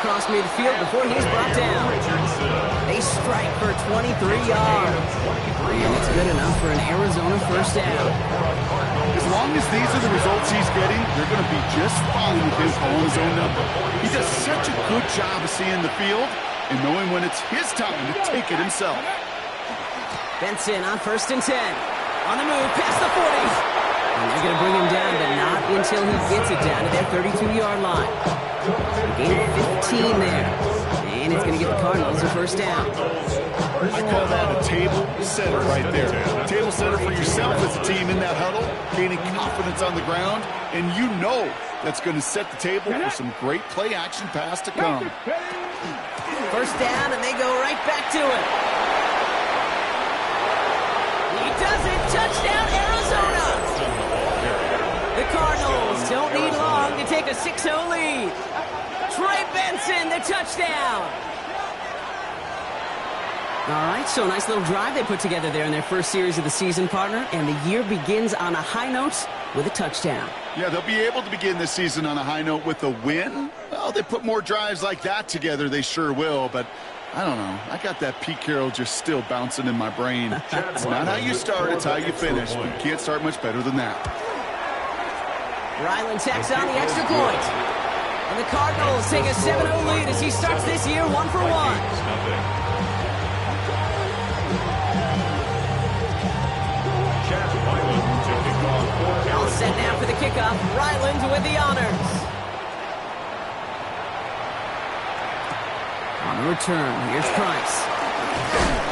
across midfield before he's brought down. They strike for 23 yards. And it's good enough for an Arizona first down. As long as these are the results he's getting, they're going to be just fine with him calling his own number. He does such a good job of seeing the field and knowing when it's his time to take it himself. Benson on 1st and 10. On the move, past the 40. And they're going to bring him down, but not until he gets it down to their 32-yard line. A gain of 15 there. And it's going to give the Cardinals a first down. I call that a table setter right there. A table setter for yourself as a team in that huddle, gaining confidence on the ground, and you know that's going to set the table for some great play-action pass to come. First down, and they go right back to it. He does it. Touchdown, Arizona. The Cardinals don't need long to take a 6-0 lead. Trey Benson, the touchdown. All right, so a nice little drive they put together there in their first series of the season, partner, and the year begins on a high note with a touchdown. Yeah, they'll be able to begin this season on a high note with a win. Well, they put more drives like that together, they sure will, but I don't know. I got that Pete Carroll just still bouncing in my brain. It's not how you start, it's how you finish. You can't start much better than that. Ryland tacks on the extra point. And the Cardinals take a 7-0 lead as he starts this year 1 for 1. All set now for the kickoff. Ryland with the honors. On the return, here's Price.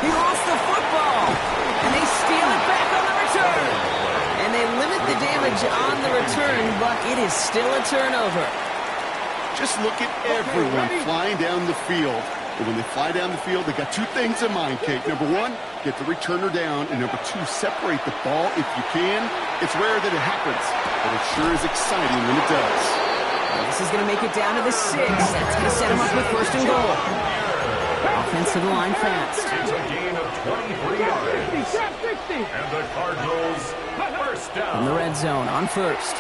He lost the football, and they steal it back on the return. And they limit the damage on the return, but it is still a turnover. Just look at everyone flying down the field. And when they fly down the field, they got two things in mind, Kate. Number one, get the returner down. And number two, separate the ball if you can. It's rare that it happens, but it sure is exciting when it does. Well, this is going to make it down to the 6. That's going to set him up with 1st and goal. Offense to the line fast. It's a gain of 23 yards. And the Cardinals, first down. In the red zone on 1st.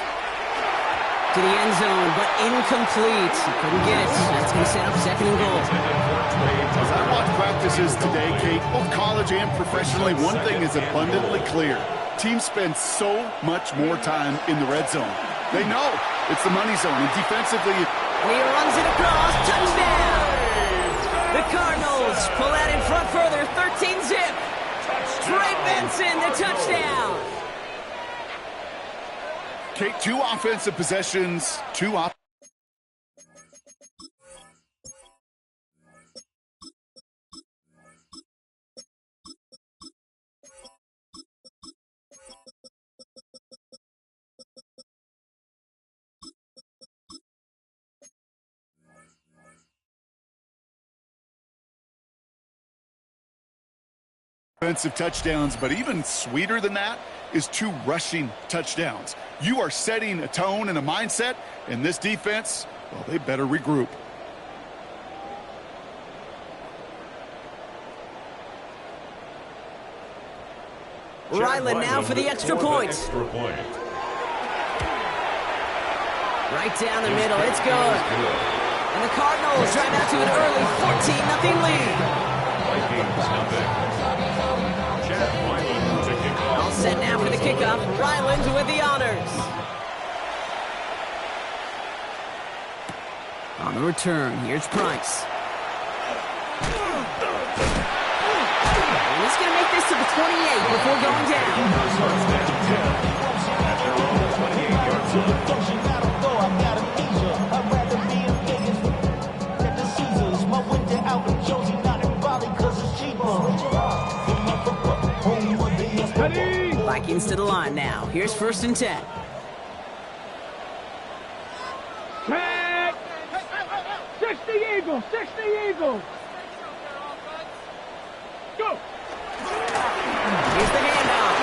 To the end zone, but incomplete. He couldn't get it. That's going to set up 2nd and goal. As I watch practices today, Kate, both college and professionally, one thing is abundantly clear. Teams spend so much more time in the red zone. They know it's the money zone, and defensively... And he runs it across. Touchdown! The Cardinals pull out in front further. 13-zip. Trey Benson, the touchdown. Kate, 2 offensive possessions, 2 offensive touchdowns, but even sweeter than that is 2 rushing touchdowns. You are setting a tone and a mindset, and this defense, well, they better regroup. Ryland now for the extra point. Right down the middle, it's good. And the Cardinals drive out to an early 14-0 lead. All set now for the kickoff. Ryland with the honors. On the return, here's Price. And he's going to make this to the 28 before going down. Vikings to the line now. Here's 1st and 10. Tag! 60 Eagles! 60 Eagles! Go! Here's the handoff.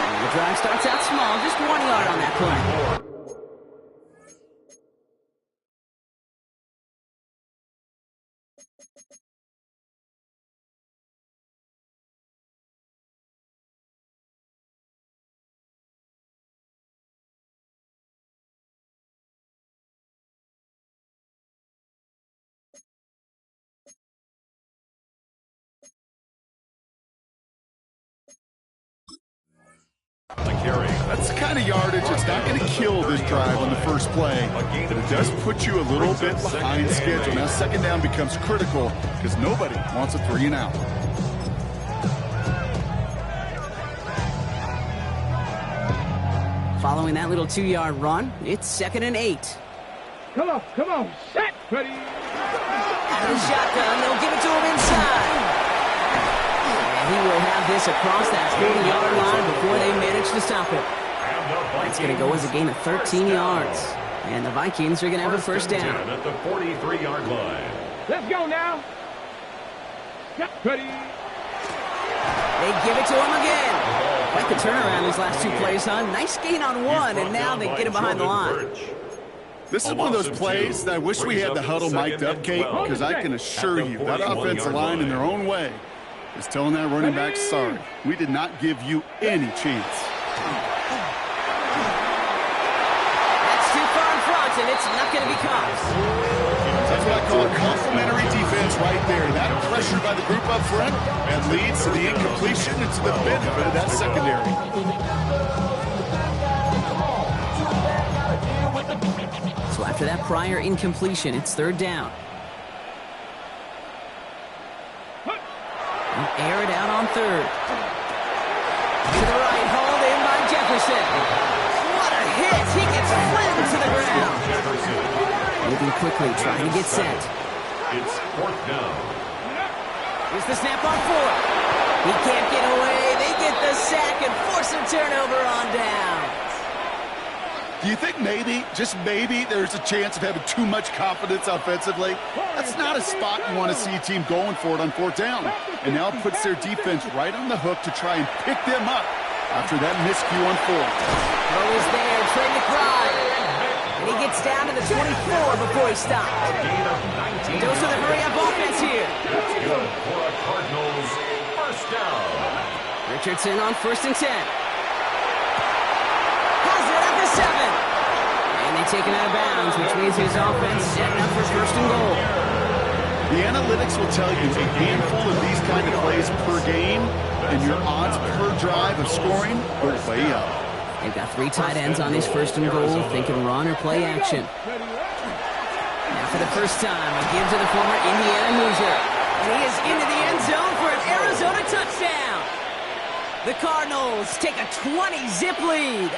And the drive starts out small, just 1 yard on that play. carry. That's the kind of yardage that's not going to kill this drive on the first play, but it does put you a little bit behind schedule. Now second down becomes critical because nobody wants a 3 and out. Following that little 2-yard run, it's 2nd and 8. Come on, set, ready. Out of the shotgun, they'll give it to him inside. And he will have this across that 40-yard line before they manage to stop it. It's going to go as a gain of 13 yards. And the Vikings are going to have a first down. At the 43-yard line. Let's go now. Ready. They give it to him again. Quite the turnaround these last 2 plays, huh? Nice gain on one, and now they get him behind the line. This is one of those plays that I wish we had the huddle mic'd up, Kate, because I can assure you that offensive line in their own way is telling that running back, sorry, we did not give you any chance. That's too far in front, and it's not going to be caught. That's what I call a complimentary defense right there. That pressure by the group up front, that leads to the incompletion and to the benefit of that secondary. So after that prior incompletion, it's 3rd down. They'll air it out on 3rd. To the right, hauled in by Jefferson. What a hit! He gets flattened to the ground. Moving quickly, trying to get set. It's 4th down. Here's the snap on 4th. He can't get away. They get the sack and force a turnover on down. Do you think maybe, just maybe, there's a chance of having too much confidence offensively? That's not a spot you want to see a team going for it on 4th down. And now it puts their defense right on the hook to try and pick them up after that miscue on 4th. Throw is there, Trey McBride. And he gets down to the 24 before he stops. He goes for the hurry-up offense here. That's good for a Cardinals first down. Richardson on 1st and 10. Has it at the 7. And they take him out of bounds, which means his offense setting up for 1st and goal. The analytics will tell you a handful of these kind of plays per game, and your odds per drive of scoring go way up. They've got 3 tight ends on this 1st and goal, thinking run or play action. Now for the first time, a give to the former Indiana Hoosier. And he is into the end zone for an Arizona touchdown. The Cardinals take a 20-zip lead.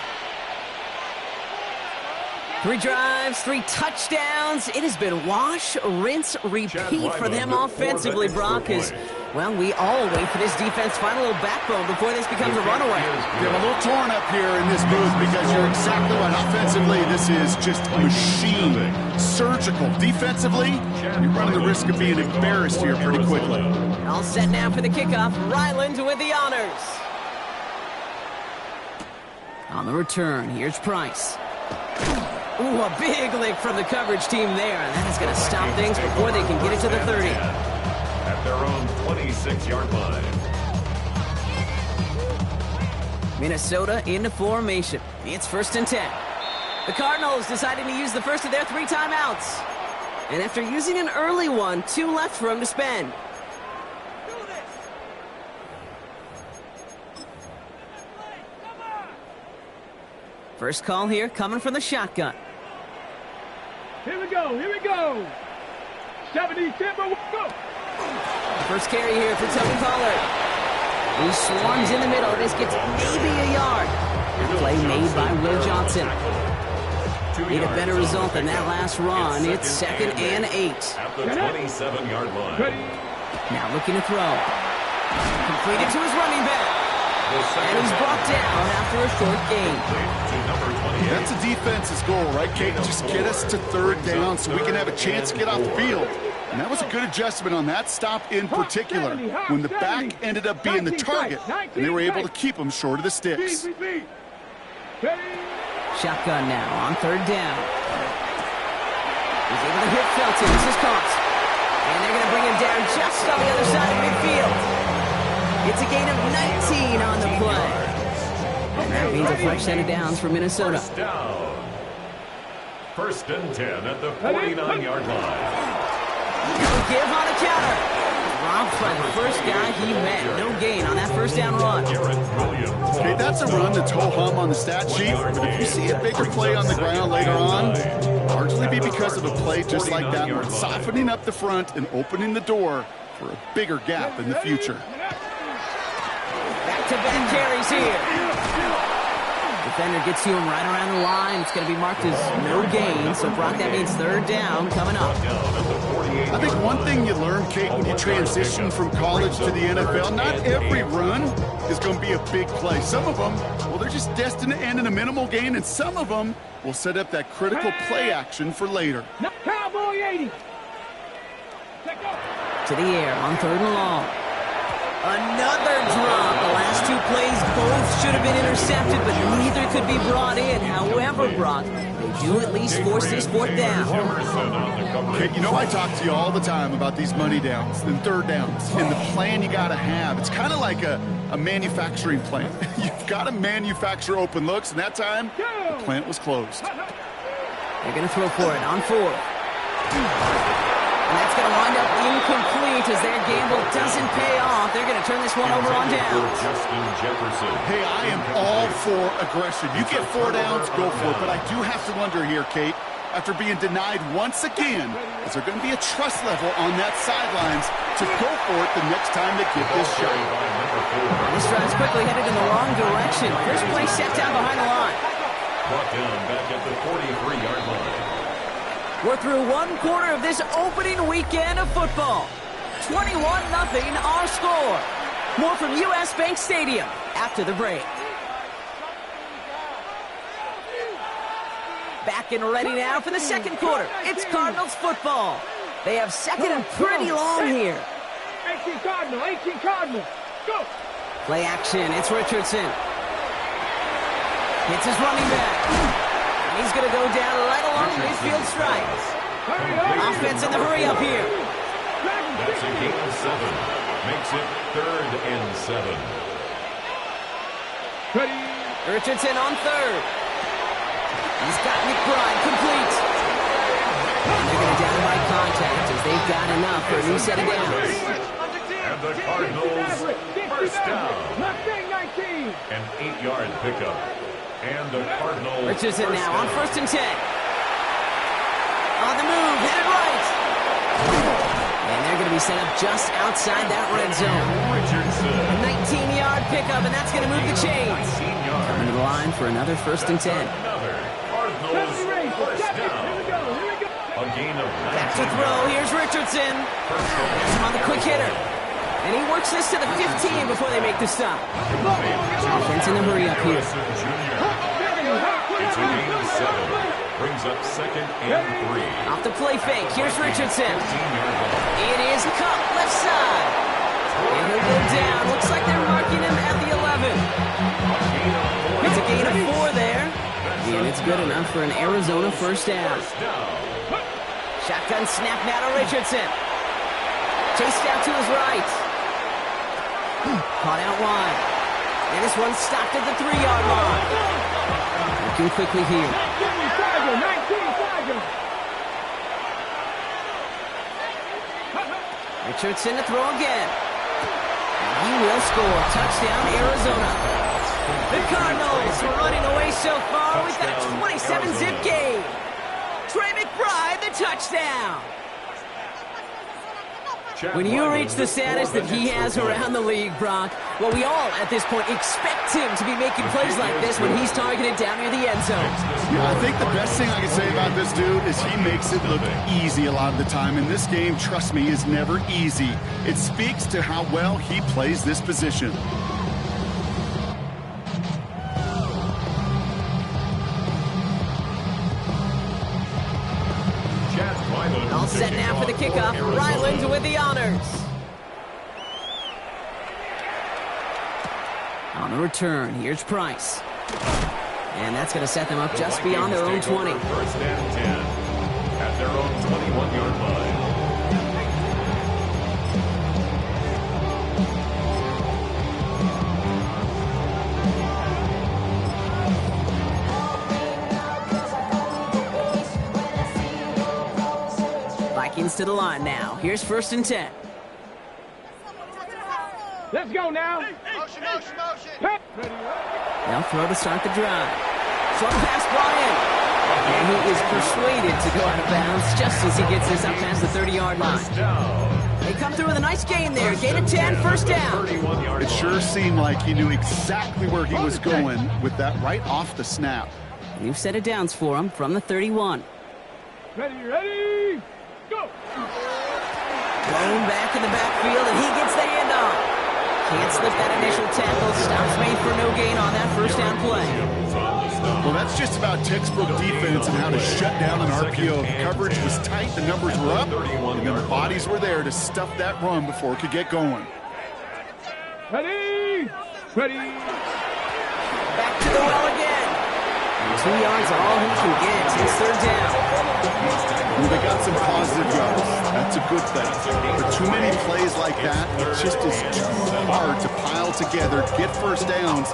3 drives, 3 touchdowns. It has been wash, rinse, repeat for them offensively, Brock, as, well, we all wait for this defense to find a little backbone before this becomes a runaway. They're a little torn up here in this booth because you're exactly right. Offensively, this is just a machine. Surgical. Defensively, you're running the risk of being embarrassed here pretty quickly. All set now for the kickoff. Ryland with the honors. On the return, here's Price. Ooh, a big lick from the coverage team there, and that is going to stop things before they can get it to the 30. At their own 26-yard line. Minnesota into formation. It's 1st and 10. The Cardinals deciding to use the first of their 3 timeouts. And after using an early one, 2 left for them to spend. First call here coming from the shotgun. Here we go. 70 Timber, go. First carry here for Tony Pollard. He swarms in the middle. This gets maybe a yard. A play made by Will Johnson. Need a better result than that last run. It's 2nd and 8. At the 27-yard line. Now looking to throw. Completed to his running back. And he's brought down after a short gain. That's a defense's goal, right, Kate? Just get us to 3rd down so we can have a chance to get off the field. And that was a good adjustment on that stop in particular, when the back ended up being the target, and they were able to keep him short of the sticks. Shotgun now on 3rd down. He's able to hit Felton. This is caught. And they're going to bring him down just on the other side of midfield. It's a gain of 19 on the play. And that means a fresh set of downs for Minnesota. First down. 1st and 10 at the 49-yard line. He'll give on a counter. Dropped by the first guy he met. No gain on that first down run. Okay, that's a run that's ho-hum on the stat sheet, but if you see a bigger play on the ground later on, largely be because of a play just like that, where it's softening up the front and opening the door for a bigger gap in the future. Back-to-back carries here. Defender gets to him right around the line. It's going to be marked as no gain. So, Brock, that means third down coming up. I think one thing you learn, Kate, when you transition from college to the NFL, not every run is going to be a big play. Some of them, well, they're just destined to end in a minimal gain, and some of them will set up that critical play action for later. Cowboy 80. To the air on third and long. Another drop. The last two plays both should have been intercepted, but neither could be brought in. However, Brock, they do at least force this fourth down. Okay, you know I talk to you all the time about these money downs and third downs and the plan you got to have. It's kind of like a manufacturing plant. You've got to manufacture open looks, and that time, the plant was closed. They're going to throw for it on fourth. And that's going to wind up incomplete as their gamble doesn't pay off. They're going to turn this one over on down. Hey, I am all for aggression. You get 4 downs, go for it. But I do have to wonder here, Kate, after being denied once again, is there going to be a trust level on that sidelines to go for it the next time they get this shot? This drive's quickly headed in the wrong direction. First play set down behind the line. Brought down back at the 43-yard line. We're through one quarter of this opening weekend of football. 21-0 our score. More from U.S. Bank Stadium after the break. Back and ready now for the second quarter. It's Cardinals football. They have second and pretty long here. 18 Cardinal. Go. Play action. It's Richardson. Hits his running back. He's going to go down right along the midfield stripe. Offense in the hurry up here. That's a gain of 7. Makes it 3rd and 7. Richardson on third. He's got McBride complete. And they're going to down by contact as they've got enough for a new set of downs. And the Cardinals first down. An 8-yard pickup. And the Cardinals Richardson now on 1st and 10. On the move, headed right. And they're going to be set up just outside that red zone. A 19-yard pickup, and that's going to move the chains. Coming to the line for another 1st and 10. Cardinals first down. A gain of 19. Back to throw, here's Richardson. On the quick hitter. And he works this to the 15 before they make the stop. Offense in the hurry up here. It's a gain of 7. Brings up 2nd and 3. Off the play fake. Here's Richardson. It is Cup left side. And he'll go down. Looks like they're marking him at the 11. It's a gain of 4 there. And it's good enough for an Arizona first down. Shotgun snap now to Richardson. Chased out to his right. Caught out wide. And this one stopped at the 3-yard line. Looking quickly here. Richardson to throw again. And he will score. Touchdown, Arizona. The Cardinals are running away so far with that 27-zip game. Trey McBride, the touchdown. When you reach the status that he has around the league, Brock, well, we all at this point expect him to be making plays like this when he's targeted down near the end zone. Yeah, I think the best thing I can say about this dude is he makes it look easy a lot of the time. And this game, trust me, is never easy. It speaks to how well he plays this position. All set now for the kickoff. Ryland with the honors. On the return, here's Price. And that's going to set them up just beyond their own 20. First and 10 at their own 21-yard line. Vikings to the line now. Here's 1st and 10. Let's go now. Motion, motion, motion. Pep. They'll throw to start the drive. Short pass brought in. And he is persuaded to go out of bounds just as he gets this up past the 30-yard line. They come through with a nice gain there. Gain of 10, first down. It sure seemed like he knew exactly where he was going with that right off the snap. New set of downs for him from the 31. Ready, go. Thrown back in the backfield, and he gets the handoff. Can't slip that initial tackle. Stops made for no gain on that first down play. Well, that's just about textbook defense and how to shut down an RPO. The coverage was tight, the numbers were up, and then the bodies were there to stuff that run before it could get going. Ready. Back to the well again. And 2 yards are all he can get. It's third down. Well, they got some positive yards. That's a good thing. But too many plays like that, it just is too hard to pile together, get first downs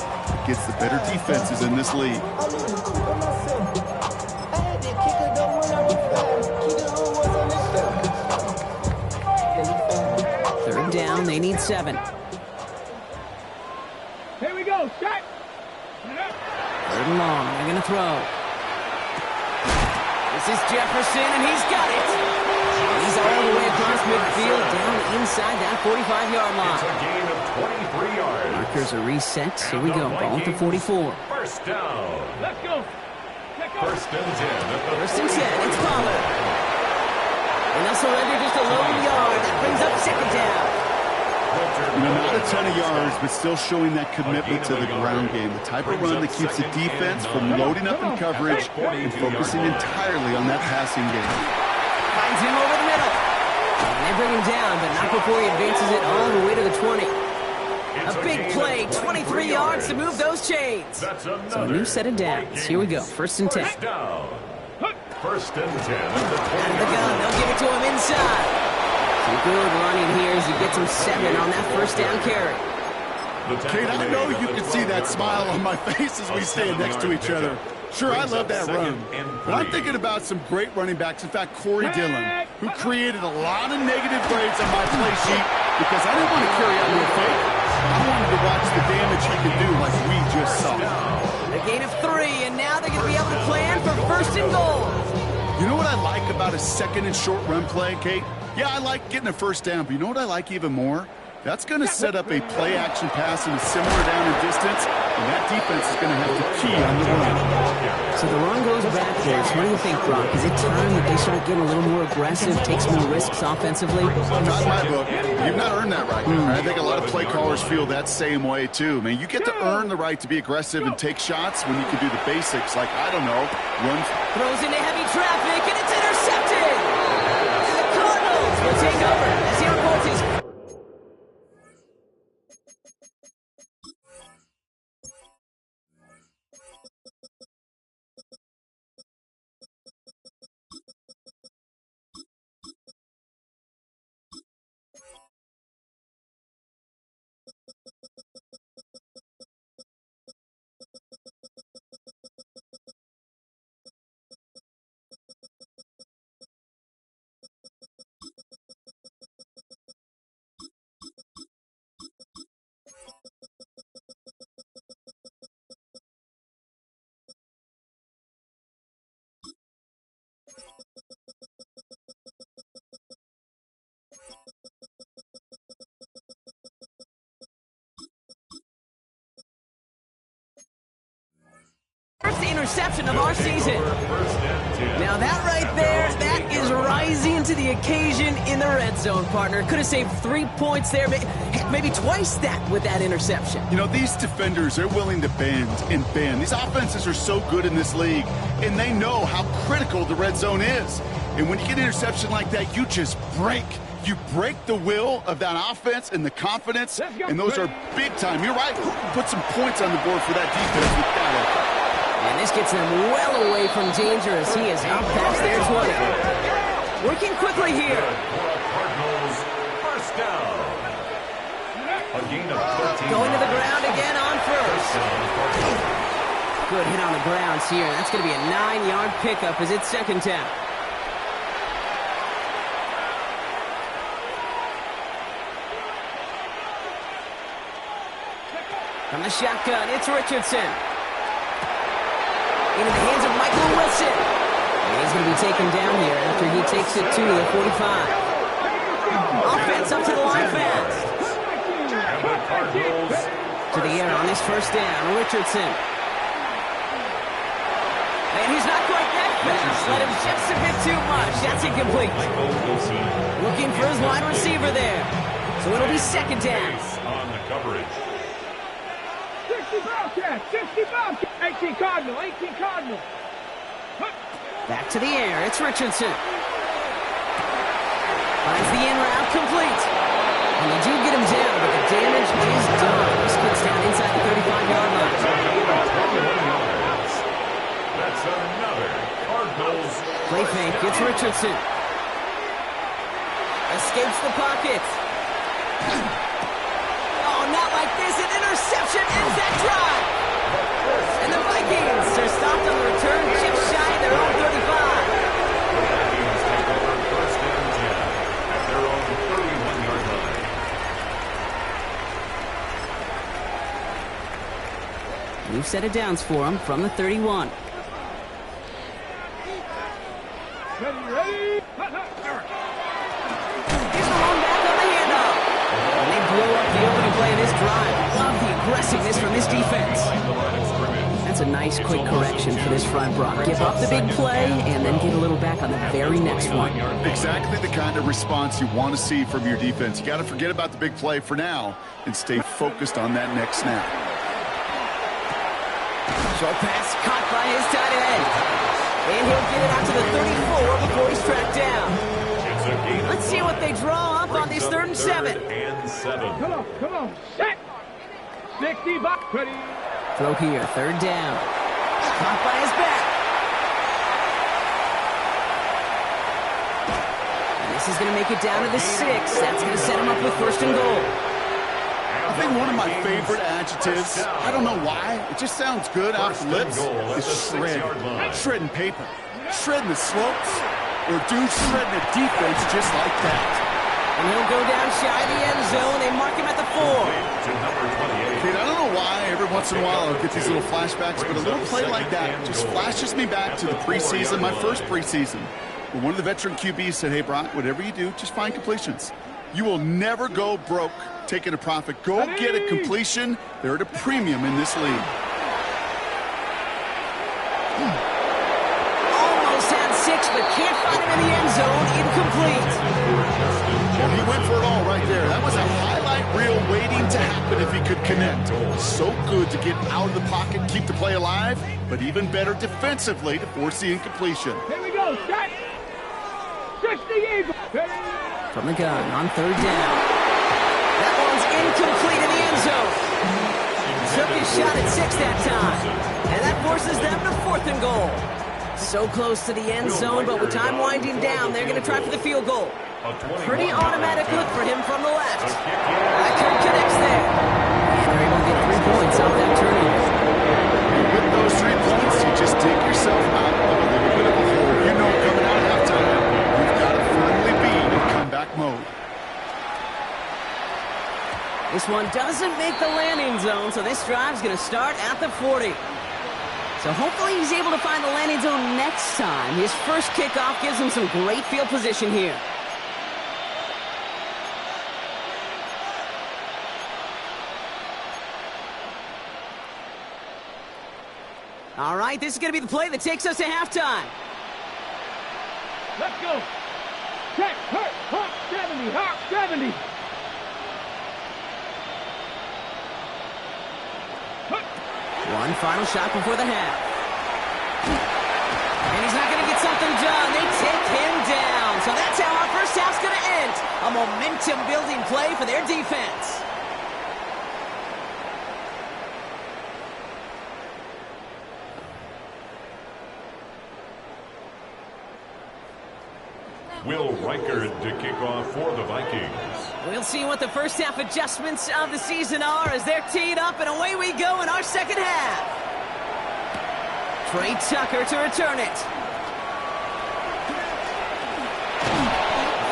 against the better defenses in this league. Third down, they need 7. Here we go. Shot. Third and long, they're going to throw. This is Jefferson, and he's got it. He's all the way across midfield, down inside that 45-yard line. It's a gain of 23 yards. Markers are reset. Here we go, ball at the 44. First down. Let's go. First and 10. First and 10, it's Pollard. And they'll surrender just a lone yard. That brings up second down. Not a ton of yards, but still showing that commitment to the ground game. The type of run that keeps the defense from loading up in coverage and focusing entirely on that passing game. Finds him over the middle. And they bring him down, but not before he advances it all the way to the 20. A big play, 23 yards to move those chains. So a new set of downs. Here we go, first and 10. First and 10. Out of the gun, they'll give it to him inside. Some good running here as he gets him 7 on that first down carry. Kate, I know you can see that smile on my face as we stand next to each other. Sure, I love that run. But I'm thinking about some great running backs. In fact, Corey Dillon, who created a lot of negative grades on my play sheet because I didn't want to carry out no fake. I wanted to watch the damage he could do like we just saw. A gain of 3, and now they're going to be able to plan for first and goal. You know what I like about a second and short run play, Kate? Yeah, I like getting a first down, but you know what I like even more? That's going to set up a play-action pass in a similar down and distance, and that defense is going to have to key on the run. So the run goes backwards. What do you think, Brock? Is it time that they start getting a little more aggressive, take some more risks offensively? Not in my book. You've not earned that right. I think a lot of play callers feel that same way, too. I mean, you get to earn the right to be aggressive and take shots when you can do the basics, like, I don't know, run. Throws into heavy traffic, and it's intercepted! And the Cardinals will take over as he reports his... First interception of our season. Now that right there, that is rising to the occasion in the red zone, partner. Could have saved 3 points there, maybe twice that with that interception. You know, these defenders, they're willing to bend and bend. These offenses are so good in this league, and they know how critical the red zone is. And when you get an interception like that, you just break. You break the will of that offense and the confidence, and those are big time. You're right. Put some points on the board for that defense with that effort. And this gets them well away from danger as he is out past their 20. Working quickly here. Cardinals, first down. A gain of 13. Going to the ground again on first. Good hit on the grounds here. That's going to be a 9-yard pickup as it's second down. From the shotgun, it's Richardson. Into the hands of Michael Wilson. And he's going to be taken down here after he takes it to the 45. Offense up to the line fast. To the air on this first down, Richardson. And he's not quite that fast. Let him just a bit too much. That's incomplete. Looking for his wide receiver there. So it'll be second down. On the coverage. 60 Bobcat, 60 Bobcat. 18 Cardinal, 18 Cardinal. Back to the air, it's Richardson. Finds the in route complete. And they do get him down, but the damage is done. This kid's down inside the 35-yard line. That's another Cardinals. Play fake, it's Richardson. Escapes the pocket. Oh, not like this. An interception ends that drive. And the Vikings are stopped on the return just shy of their own 35. The Vikings take over first and 10 at their own 31-yard line. New set of downs for him from the 31. Ready? Here's the long back on the handoff. And they blow up the opening play of this drive. Love the aggressiveness from this defense. That's a nice quick correction for this front, Brock. Give up the big play and then get a little back on the very next one. Exactly the kind of response you want to see from your defense. You got to forget about the big play for now and stay focused on that next snap. Short pass caught by his tight end. And he'll get it out to the 34 before he's tracked down. Let's see what they draw up on this 3rd and 7. Come on, set. 60 Bobcat. Ready? Throw here, 3rd down. Caught by his back. And this is going to make it down to the 6. That's going to set him up with 1st and goal. I think one of my favorite adjectives, I don't know why, it just sounds good off the lips, is shred. Shredding paper. Shredding the slopes. Or dude shredding a defense just like that. And he'll go down shy of the end zone. They mark him at the 4. Kid, I don't know why every once in a while I'll get these little flashbacks, but a little play like that just flashes me back to the preseason, my first preseason. When one of the veteran QBs said, hey, Brock, whatever you do, just find completions. You will never go broke taking a profit. Go get a completion. They're at a premium in this league. Almost had 6, but can't find him in the end zone. Incomplete. Well, he went for it all right there. That was a highlight reel waiting to happen if he could connect. So good to get out of the pocket, keep the play alive, but even better defensively to force the incompletion. Here we go, set. 60 Eagle. Ready? From the gun on 3rd down. That one's incomplete in the end zone. Took his shot at 6 that time. And that forces them to 4th and goal. So close to the end zone, but with time winding down, they're going to try for the field goal. Pretty automatic look for him from the left. Acker connects there. And they're able to get 3 points off that turnover. With those 3 points, you just dig yourself out of a little bit of a hole. You know coming out of halftime, you've got to firmly be in comeback mode. This one doesn't make the landing zone, so this drive's going to start at the 40. So hopefully he's able to find the landing zone next time. His first kickoff gives him some great field position here. All right, this is going to be the play that takes us to halftime. Let's go. Check, hurt, hop, 70, hop, 70. One final shot before the half. And he's not going to get something done. They take him down. So that's how our first half's going to end. A momentum-building play for their defense. Will Reichard to kick off for the Vikings. We'll see what the first half adjustments of the season are as they're teed up, and away we go in our second half. Trey Tucker to return it.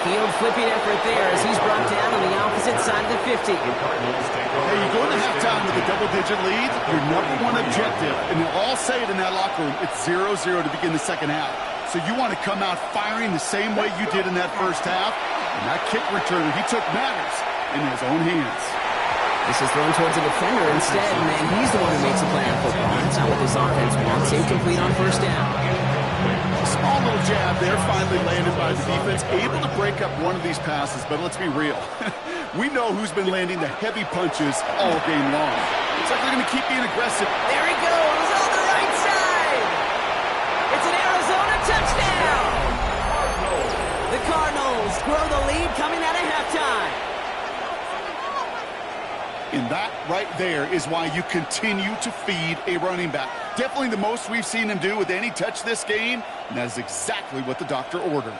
Field flipping effort there as he's brought down on the opposite side of the 50. Hey, you go into halftime with a double-digit lead, your number one objective, and they'll all say it in that locker room, it's 0-0 to begin the second half. So you want to come out firing the same way you did in that first half, and that kick returner, he took matters in his own hands. This is thrown towards a defender instead, and he's the one who makes a play on football. That's not what this offense wants. Incomplete on first down. Small little jab there, finally landed by the defense. Able to break up one of these passes, but let's be real. We know who's been landing the heavy punches all game long. Looks like they're going to keep being aggressive. There he goes on the right side. It's an Arizona touchdown. The Cardinals grow the lead coming out of halftime. And that right there is why you continue to feed a running back. Definitely the most we've seen him do with any touch this game, and that is exactly what the doctor ordered.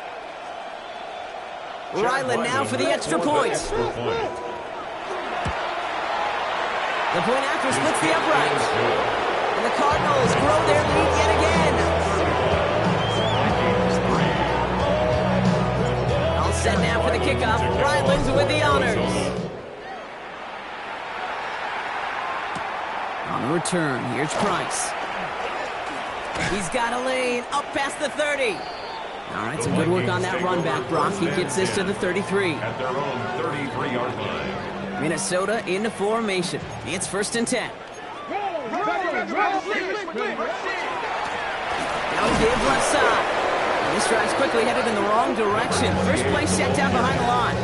Ryland now for the extra point. The point after splits the upright. And the Cardinals grow their lead yet again. All set now for the kickoff. Ryland with the honors. On the return, here's Price. He's got a lane up past the 30. All right, some good work on that run back, Brock. He gets this to the 33. At their own 33-yard line. Minnesota into formation. It's 1st and 10. Now give left side. And this drive's quickly headed in the wrong direction. First play set down behind the line.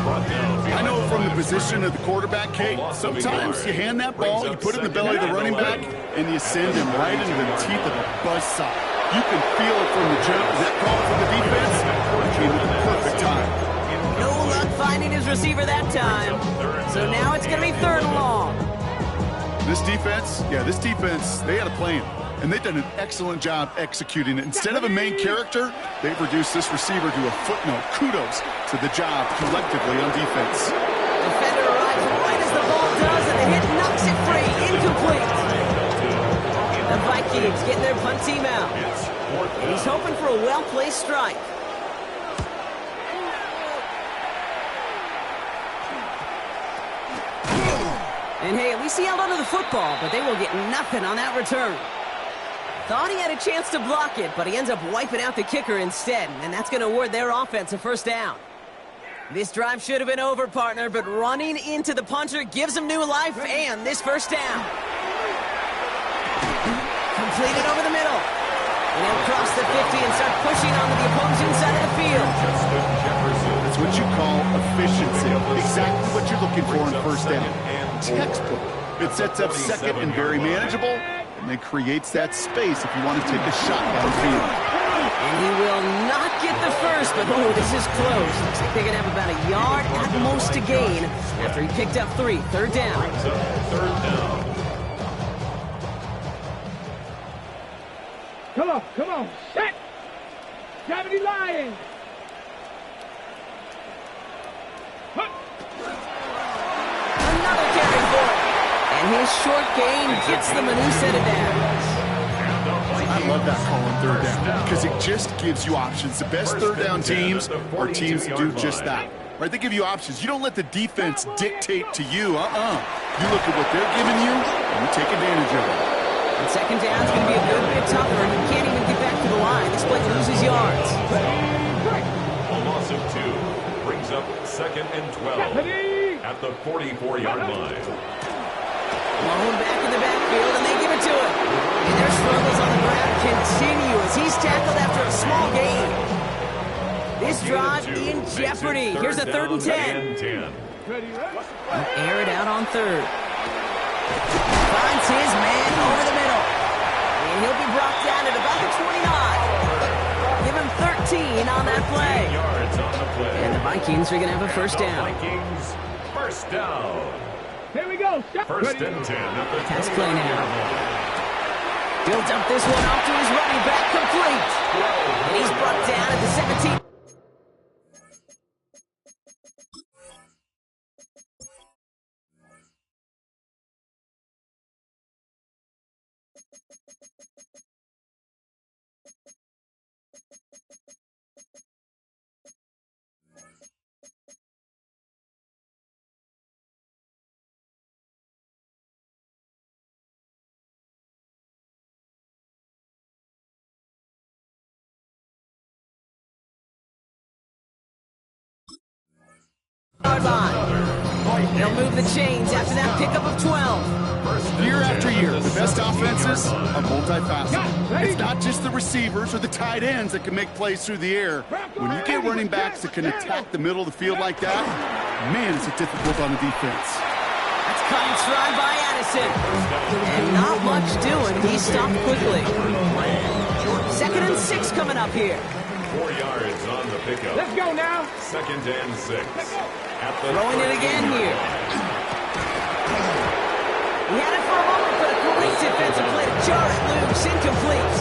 I know from the position of the quarterback, Kate, sometimes you hand that ball, you put it in the belly of the running back, and you send him right into the teeth of the buzzsaw. You can feel it from the jump. Is that call from the defense? It came at the perfect time. No luck finding his receiver that time. So now it's going to be 3rd and long. This defense, they had a plan. And they've done an excellent job executing it. Instead of a main character, they've reduced this receiver to a footnote. Kudos to the job collectively on defense. Defender arrives right as the ball does, and the hit knocks it free. Incomplete. The Vikings getting their punt team out. And he's hoping for a well-placed strike. And hey, at least he held onto the football, but they will get nothing on that return. Thought he had a chance to block it, but he ends up wiping out the kicker instead, and that's going to award their offense a 1st down. This drive should have been over, partner, but running into the punter gives him new life and this 1st down. Completed over the middle. And he'll cross the 50 and start pushing onto the opposing side of the field. That's what you call efficiency. Exactly what you're looking for in 1st down. Textbook. It sets up 2nd and very manageable. And it creates that space if you want to take a shot downfield. And he will not get the first, but oh, this is close. Looks like they're going to have about a yard at most to gain after he picked up 3. 3rd down. 3rd down. Come on, set! Gravity Lions! Another carry for it. And his short gain gets them a new set of downs. I love that call on 3rd down because it just gives you options. The best 3rd down teams are teams that do just that. Right? They give you options. You don't let the defense dictate to you. You look at what they're giving you, and you take advantage of it. And 2nd down's going to be a good bit tougher. He can't even get back to the line. This play loses yards. A loss of 2 brings up 2nd and 12 at the 44-yard line. Blown back in the backfield, and they give it to him. And their struggles on the ground continue as he's tackled after a small gain. This drive in jeopardy. Here's a 3rd and 10. Air it out on 3rd. Finds his man over the middle. And he'll be brought down at about the 29. Give him 13 on that play. And the Vikings are going to have a 1st down. Vikings, 1st down. Here we go. 1st and 10 at the Pass play now. Builds up this one off to his running back, complete. And he's brought down at the 17. They'll move the chains after that pickup of 12. Year after year, the best offenses are multifaceted. It's not just the receivers or the tight ends that can make plays through the air. When you get running backs that can attack the middle of the field like that, man, is it difficult on the defense. That's caught in stride by Addison. And not much doing. He stopped quickly. 2nd and 6 coming up here. 4 yards on the pickup. Let's go now. 2nd and 6. Throwing it again here. He had it for a moment, but a great defensive play to jar it loose. Incomplete.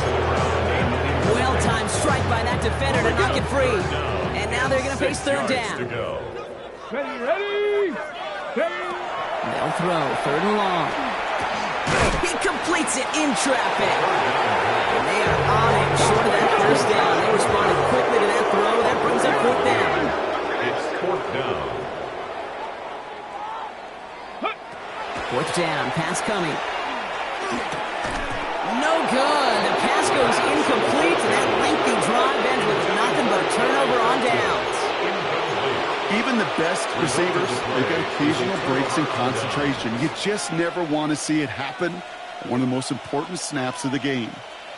Well-timed strike by that defender to knock it free. And now they're going to face 3rd down. Ready. They'll throw 3rd and long. He completes it in traffic. And they are on it short of that 1st down. They responded quickly to that throw. That brings up 4th down. It's 4th down. 4th down, pass coming. No good. The pass goes incomplete, and that lengthy drive ends with nothing but a turnover on downs. Even the best receivers, they've got occasional breaks in concentration. You just never want to see it happen. One of the most important snaps of the game.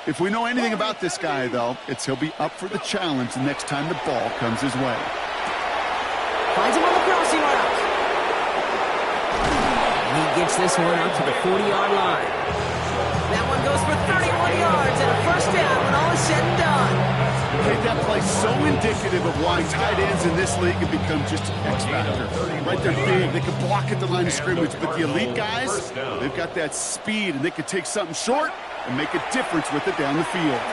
If we know anything about this guy, though, it's he'll be up for the challenge the next time the ball comes his way. Finds him on the crossing route. He gets this one up to the 40-yard line. That one goes for 31 yards and a 1st down when all is said and done. Made that play so indicative of why tight ends in this league have become just an X factor. Right, they're big, they can block at the line of scrimmage, but the elite guys, they've got that speed and they can take something short and make a difference with it down the field.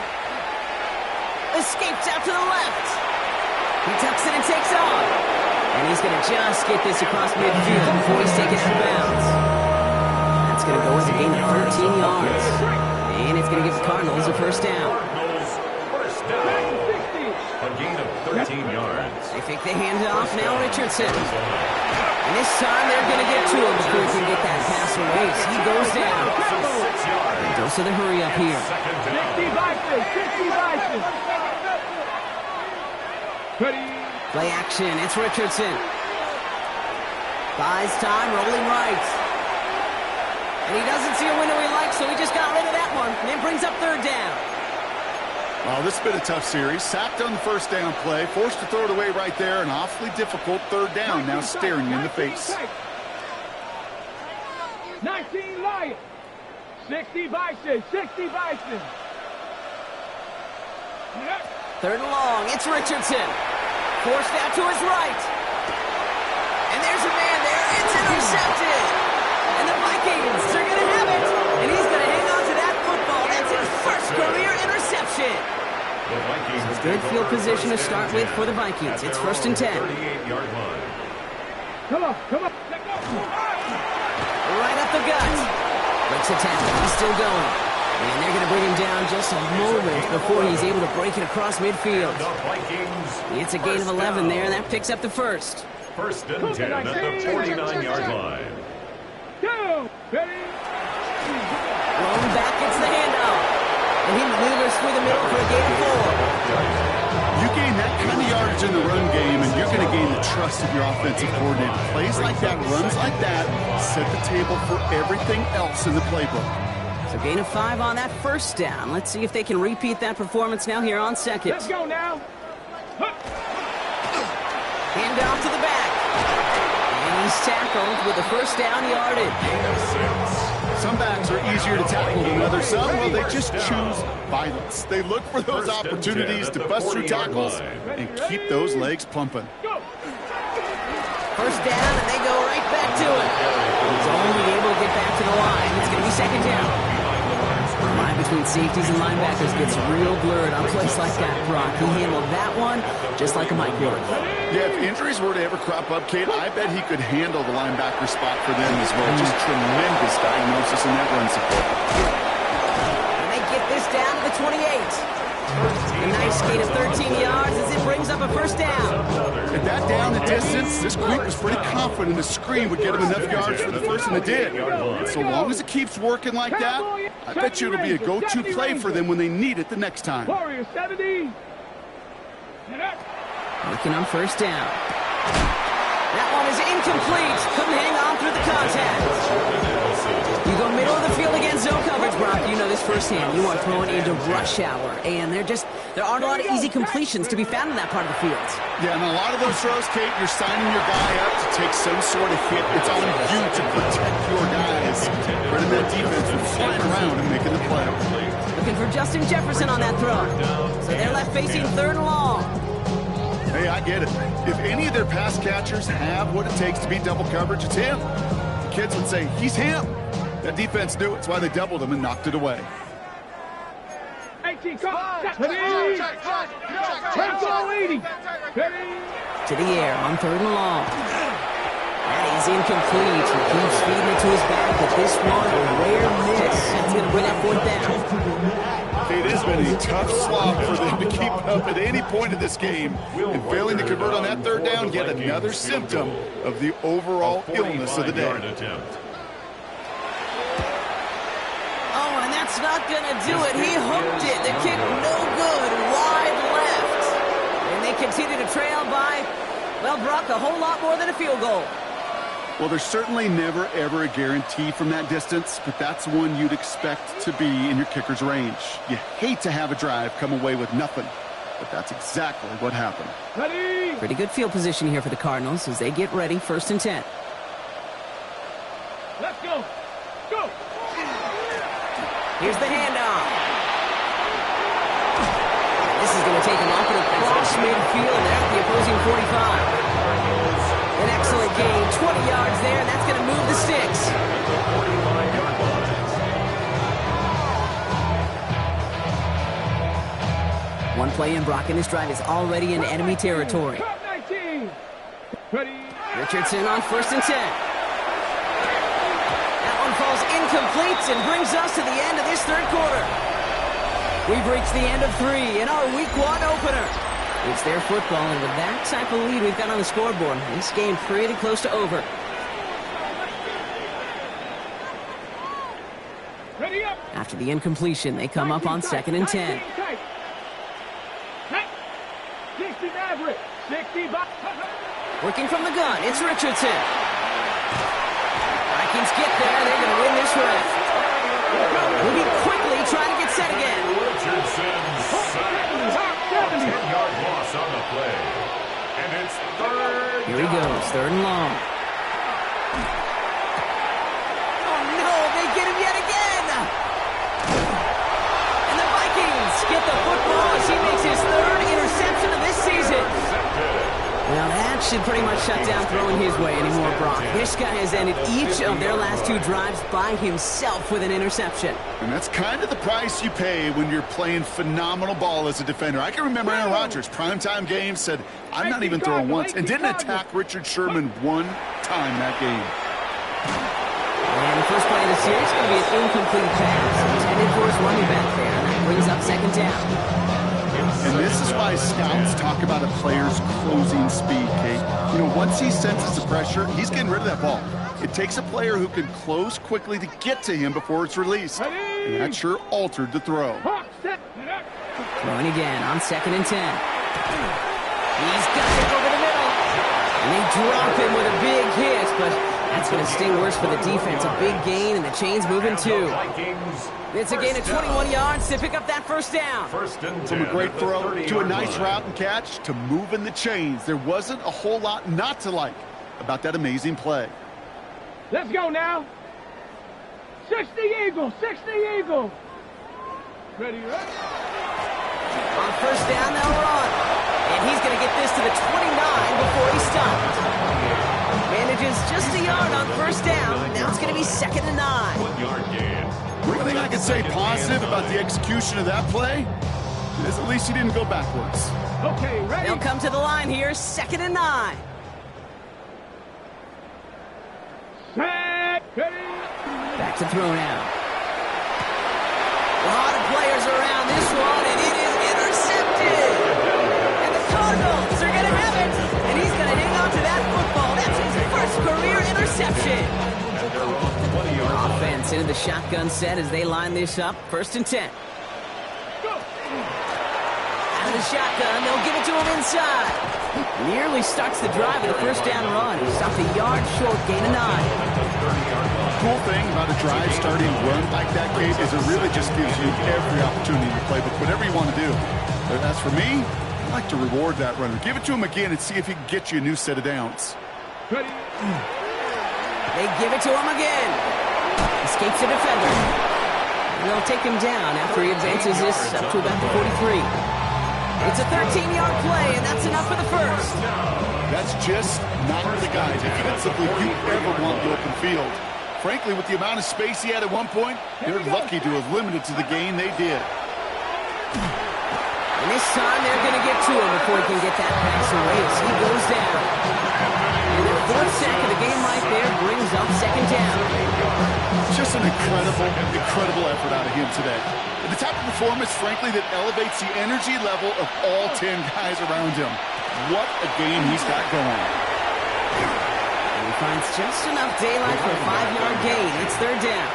Escapes out to the left. He tucks it and takes off. And he's going to just get this across midfield before he's taken out of bounds. That's going to go as a gain of 13 yards. And it's going to give the Cardinals a 1st down. A gain of 13 yards. They fake the handoff, now Richardson. And this time they're going to get to him before he can get that pass away. So he goes down. Dose of the hurry up here. 60 Bison. Play action, it's Richardson. Buys time, rolling right. And he doesn't see a window he likes, so he just got rid of that one. And then brings up 3rd down. Well, this has been a tough series. Sacked on the 1st down play, forced to throw it away right there. An awfully difficult 3rd down now staring you in the face. 19 Lions. 60 Bison. 3rd and long, it's Richardson. Forced out to his right. And there's a man there. It's intercepted. And the Vikings are going to have it. And he's going to hang on to that football. That's his 1st career interception. So good field position to start with for the Vikings. It's 1st and 10. 38-yard line. Come on. Right up the gut. Breaks a tackle. He's still going. And they're going to bring him down just a moment before he's able to break it across midfield. It's a gain of 11 there. That picks up the 1st. 1st and 10 at the 49-yard line. Rolling back, gets the handoff. And he maneuvers through the middle for a gain of 4. You gain that kind of yardage in the run game, and you're going to gain the trust of your offensive coordinator. Plays like that, runs like that, set the table for everything else in the playbook. So gain of 5 on that 1st down. Let's see if they can repeat that performance now here on 2nd. Let's go now. Handoff to the back. And he's tackled with the 1st down yardage. Some backs are easier to tackle than others. Some, well, they just choose violence. They look for those opportunities to bust through tackles and keep those legs pumping. 1st down, and they go right back to it. He's only able to get back to the line. It's going to be 2nd down. The line between safeties and linebackers gets real blurred on plays like that, Brock. He handled that one just like a mic would. Yeah, if injuries were to ever crop up, Kate, I bet he could handle the linebacker spot for them as well. Just tremendous diagnosis in that run support. And they get this down to the 28. A nice gain of 13 yards as it brings up a 1st down. At that down the distance, this group was pretty confident the screen would get him enough yards for the 1st, and it did. And so long as it keeps working like that, I bet you it'll be a go-to play for them when they need it the next time. Warriors 70. Working on 1st down. That one is incomplete. Couldn't hang on through the contact. You go middle of the field against zone coverage, Brock. You know this firsthand. You are throwing into rush hour, and there aren't a lot of easy completions to be found in that part of the field. Yeah, and a lot of those throws, Kate, you're signing your guy up to take some sort of hit. It's on you to protect your guys. Running that defense from flying around and making the play. Looking for Justin Jefferson on that throw. So they're left facing 3rd and long. Hey, I get it. If any of their pass catchers have what it takes to beat double coverage, it's him. The kids would say, he's him. That defense knew it. That's why they doubled him and knocked it away. 18, come on. To the air on 3rd and long. That is incomplete. He keeps feeding it to his back, but this one, a rare miss. That's going to bring up 4th down. It has been a tough slog for them to keep up at any point of this game. And failing to convert on that 3rd down, yet another symptom of the overall illness of the day. Oh, and that's not going to do it. He hooked it. The kick no good, wide left. And they continue to trail by, well, Brock, a whole lot more than a field goal. Well, there's certainly never, ever a guarantee from that distance, but that's one you'd expect to be in your kicker's range. You hate to have a drive come away with nothing, but that's exactly what happened. Ready? Pretty good field position here for the Cardinals as they get ready, 1st and 10. Let's go. Go. Here's the handoff. This is going to take him off and across midfield there at the opposing 45. An excellent gain, 20 yards there, and that's going to move the sticks. One play in, Brock, and this drive is already in enemy territory. Richardson on 1st and 10. That one falls incomplete and brings us to the end of this 3rd quarter. We've reached the end of 3 in our Week 1 opener. It's their football, and with that type of lead we've got on the scoreboard, this game pretty close to over. Ready up. After the incompletion, they come up on 2nd and 10. 60 Maverick. 60 Working from the gun, it's Richardson. Vikings get there, they're going to win this one. Moving quickly, trying to get set again. Richardson's 10-yard loss on the play. And it's 3rd. Here he goes, 3rd and long. Oh no, they get him yet again. And the Vikings get the football as he makes his 3rd interception of this season. Well, that should pretty much shut down throwing his way anymore, Brock. This guy has ended each of their last 2 drives by himself with an interception. And that's kind of the price you pay when you're playing phenomenal ball as a defender. I can remember Aaron Rodgers, primetime game, said, I'm not even throwing once, and didn't attack Richard Sherman one time that game. And the first play of the series is going to be an incomplete pass intended for his running back there, and that brings up 2nd down. And this is why scouts talk about a player's closing speed, Kate. You know, once he senses the pressure, he's getting rid of that ball. It takes a player who can close quickly to get to him before it's released. And that sure altered the throw. Throwing again on 2nd and 10. He's got it over the middle. And they drop him with a big hit, but that's going to sting worse for the defense. A big gain, and the chain's moving too. It's a gain of 21 yards to pick up that 1st down. From a great throw to a nice route and catch to moving the chains. There wasn't a whole lot not to like about that amazing play. Let's go now. 60 Eagle, 60 Eagle. Ready, right? On 1st down, they'll run. And he's going to get this to the 29 before he stops. Manages just a yard on 1st down. Now it's going to be 2nd and 9. 1-yard gain. One thing I can say positive about the execution of that play is at least he didn't go backwards. Okay, ready? They'll come to the line here, 2nd and 9. Set, ready? Back to throw now. A lot of players around this one, and it is intercepted. And the Cardinals are going to have it. And he's going to hang on to that football. That's his 1st career interception. Offense into the shotgun set as they line this up. 1st and 10. Go. Out of the shotgun, they'll give it to him inside. Nearly starts the drive with a first down run. He stopped a yard short, gain of 9. Cool thing about a drive starting run like that, Gabe, is it really just gives you every opportunity in the playbook, whatever you want to do. But as for me, I like to reward that runner. Give it to him again and see if he can get you a new set of downs. They give it to him again. Escapes the defender. And they'll take him down after he advances this up to about the 43. It's a 13-yard play, and that's enough for the first. That's just not the guy defensively you ever want in the open field. Frankly, with the amount of space he had at one point, they're lucky to have limited to the gain they did. And this time they're going to get to him before he can get that pass away as he goes down. And the fourth sack of the game right there brings up second down. Just an incredible effort out of him today. The type of performance, frankly, that elevates the energy level of all 10 guys around him. What a game he's got going. And he finds just enough daylight for a 5-yard gain. It's third down.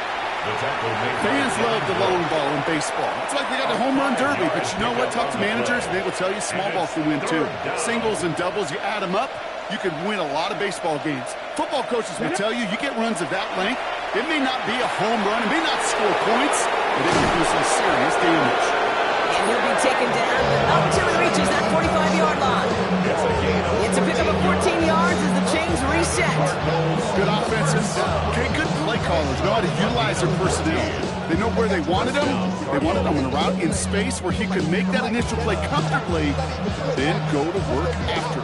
Fans love the long ball in baseball. It's like they got the home run derby, but you know what? Talk to managers, and they will tell you small ball can win too. Singles and doubles, you add them up, you can win a lot of baseball games. Football coaches will tell you, you get runs of that length, it may not be a home run, it may not score points, but it can do some serious damage. And he'll be taken down up until he reaches that 45-yard line. It's a pickup of 14 yards as the chains reset. Good offenses. Okay, good play callers know how to utilize their personnel. They know where they wanted them. They wanted them in a route in space where he could make that initial play comfortably, then go to work after.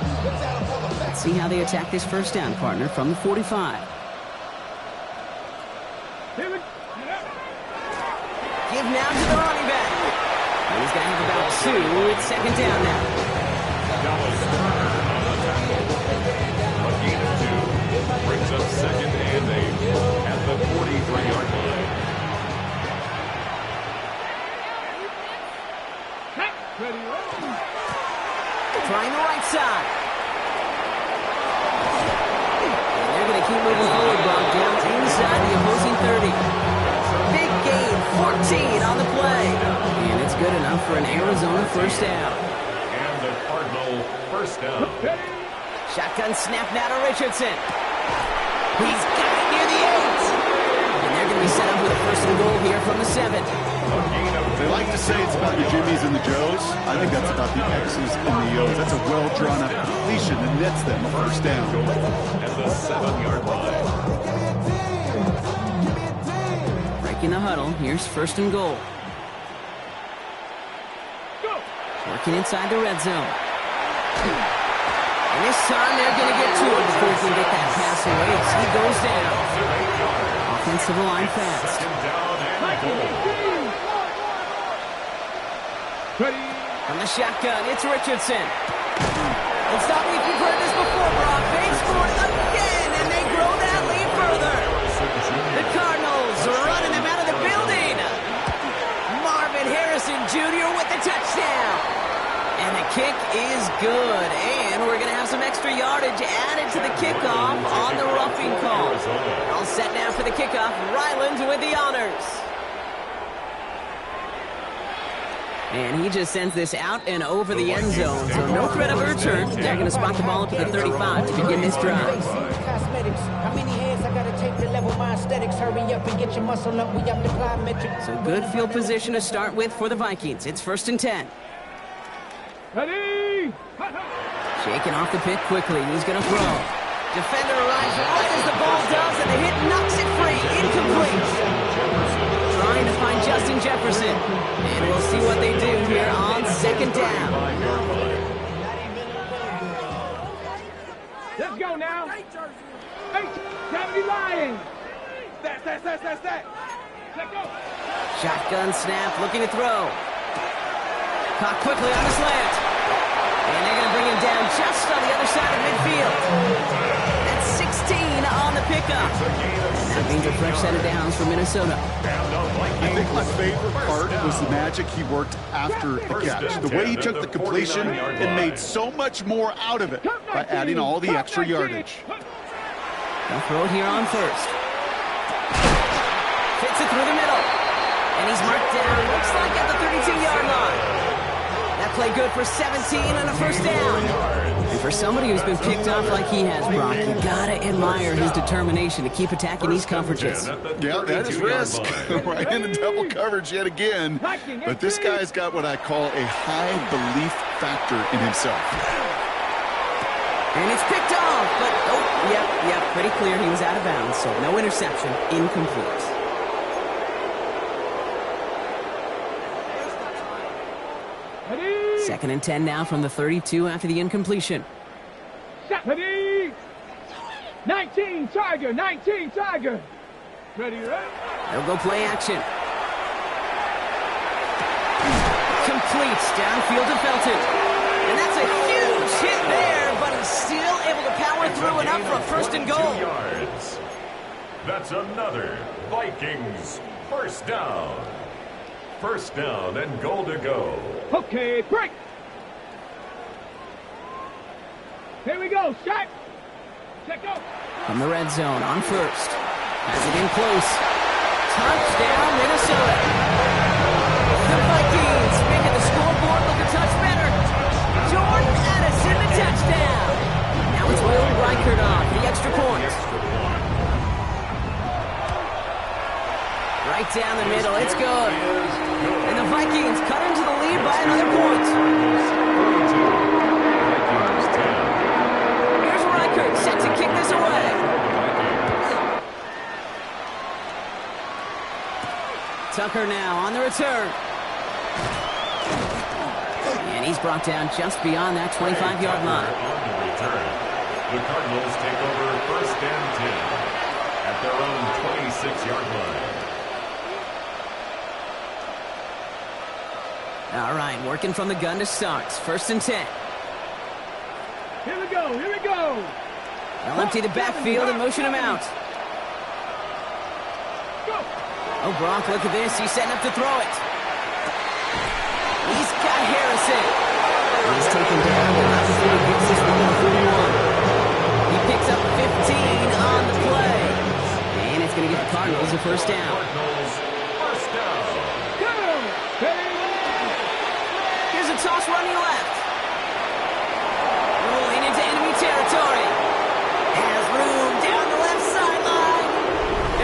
Let's see how they attack this first down, partner, from the 45. Give now to the running back. And he's going to have about 2. It's second down now. A gain of 2 brings up second and 8 at the 43-yard line. Trying the right side. And they're going to keep moving forward, Bob, down inside the opposing 30. Big gain, 14 on the play. And it's good enough for an Arizona first down. And the Cardinal first down. Shotgun snap now to Richardson. He's got it near the 8. And they're going to be set up with a first and goal here from the 7. They like to say it's about the Jimmies and the Joes. I think that's about the X's and the O's. That's a well-drawn-up completion that nets them a first down. At the 7-yard line. Breaking the huddle. Here's first and goal. Working inside the red zone. And this time they're going to get to it before he can get that pass away as he goes down. Offensive line fast. From the shotgun, it's Richardson. And stop me if you've heard this before, Brock. They scored again, and they grow that lead further. The Cardinals are running them out of the building. Marvin Harrison Jr. with the touchdown. And the kick is good. And we're going to have some extra yardage added to the kickoff on the roughing call. All set now for the kickoff. Ryland with the honors. And he just sends this out and over the end zone. So no threat of a return. They're going to spot the ball up at the 35 to begin this drive. So good field position to start with for the Vikings. It's first and 10. Ready? Shaking off the pick quickly. He's going to throw. Defender arrives right as the ball does, and the hit knocks it free. Incomplete. Trying to find Justin Jefferson. And we'll see what they do here on second down. Let's go now. Hey, 70 Lions. Stat. Let's go. Shotgun snap, looking to throw. Caught quickly on the slant. And they're going to bring him down just on the other side of midfield. That's 16 on the pickup. And that means a fresh set of downs for Minnesota. I think my favorite part was the magic he worked after the catch. The way he took the completion and made so much more out of it by adding all the extra yardage. They'll throw it here on first. Fits it through the middle. And he's marked down, looks like at the 32-yard line. That play good for 17 and a first down. And for somebody who's been picked off like he has, Brock, you gotta admire his determination to keep attacking these coverages. Yeah, that is risk. Right into double coverage yet again. But this guy's got what I call a high belief factor in himself. And it's picked off, but oh, yep, pretty clear he was out of bounds, so no interception, incomplete. Ready? 2nd and 10 now from the 32 after the incompletion. Ready? 19 Tiger, 19 Tiger. Ready, right? They'll go play action. Complete downfield to Felton. And that's a huge hit there, but he's still able to power through and up for 1st and goal. Yards. That's another Vikings first down. 1st down and goal to go. Okay, break. Here we go, shot. Check out. From the red zone on 1st. Has it in close. Touchdown, Minnesota. The Vikings making the scoreboard look a touch better. Jordan Addison, the touchdown. Now it's Will Reichert on the extra point. Right down the middle, it's good. And the Vikings cut into the lead by another point. Here's Reichert set to kick this away. Tucker now on the return. And he's brought down just beyond that 25-yard line. On the return, the Cardinals take over 1st and 10 at their own 26-yard line. All right, working from the gun to start. 1st and 10. Here we go, here we go. They'll empty the backfield and motion him out. Go. Oh, Brock, look at this. He's setting up to throw it. He's got Harrison. He's taken down, but not before he gets this one to the 41. He picks up 15 on the play. And it's going to give the Cardinals a 1st down. Cardinals first down. Go. Ready? Here's a toss running left. Rolling into enemy territory. Has room down the left sideline.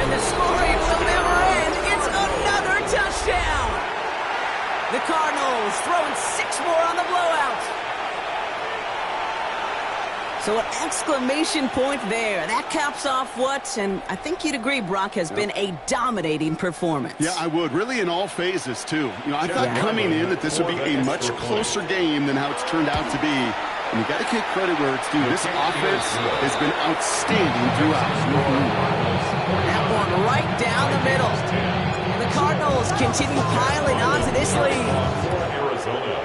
And the scoring will never end. It's another touchdown. The Cardinals throwing 6 more on the blowout. So an exclamation point there. That caps off what, and I think you'd agree, Brock, has been a dominating performance. Yeah, I would. Really in all phases, too. You know, I thought coming in that this would be a much closer game than how it's turned out to be. And you got to give credit where it's due. This offense has been outstanding throughout. That one right down the middle. And the Cardinals continue piling on to this lead. Arizona.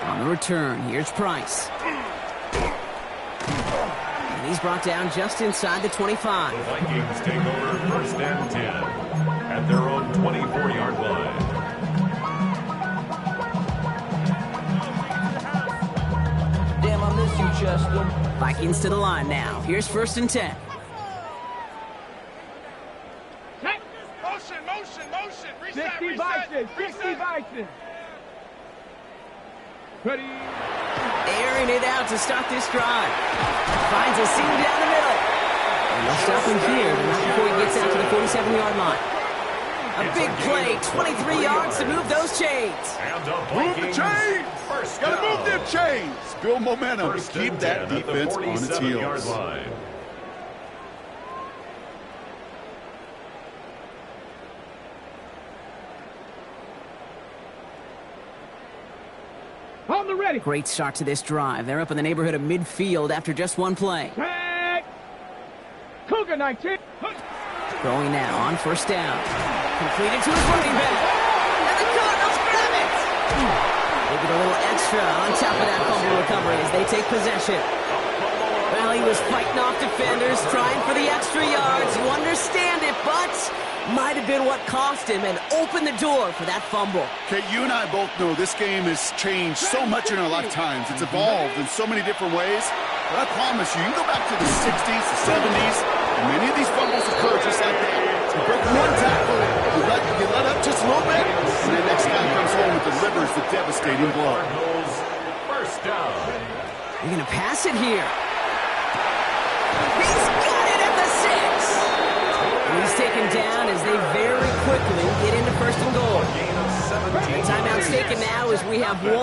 On the return, here's Price. And he's brought down just inside the 25. The Vikings take over 1st and 10 at their own 24-yard line. Damn, I miss you, Chester. Vikings to the line now. Here's 1st and 10. Motion. Reset, 60 Vikings, 60 Vikings. Ready? Airing it out to start this drive. Finds a seam down the middle. And they'll stop him here, but not before he gets out to the 47-yard line. A big play, 23 yards to move those chains. And the Move the Vikings chains! first Got to down. move them chains! Build momentum to 1st keep and that 10 at the defense on its 47-yard heels. line. On the ready. Great start to this drive. They're up in the neighborhood of midfield after just one play. Back. Cougar 19. Throwing now on 1st down. Completed to his running back. And the Cardinals grab it. They get a little extra on top of that fumble recovery as they take possession. Well, he was fighting off defenders, trying for the extra yards. You understand it, but might have been what cost him and opened the door for that fumble. Okay, you and I both know this game has changed so much in our lifetimes. It's evolved in so many different ways. But I promise you, you go back to the 60s, the 70s, and many of these fumbles occur just like that. You break one tackle, you You let up just a little bit, and the next guy comes home and delivers the devastating blow. Cardinals, first down. They're going to pass it here. He's got it at the 6. And he's taken down as they very quickly get into first and goal. The timeout's taken now as we have 1,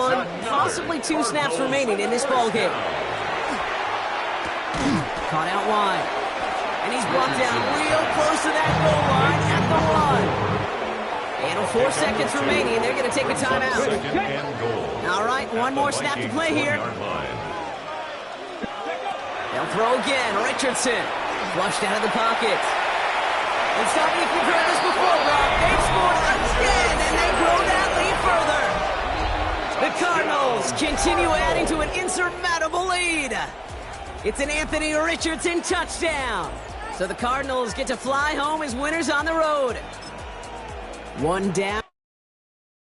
possibly 2 snaps remaining in this ball game. Caught out wide. And he's brought down real close to that goal line at the 1. And 4 seconds remaining. They're going to take a timeout. Second and goal. All right, one more snap to play here. They'll throw again. Richardson flushed out of the pocket. And stop me if you've heard this before, Rob. They've scored again, and they grow that lead further. The Cardinals continue adding to an insurmountable lead. It's an Anthony Richardson touchdown. So the Cardinals get to fly home as winners on the road. 1 down.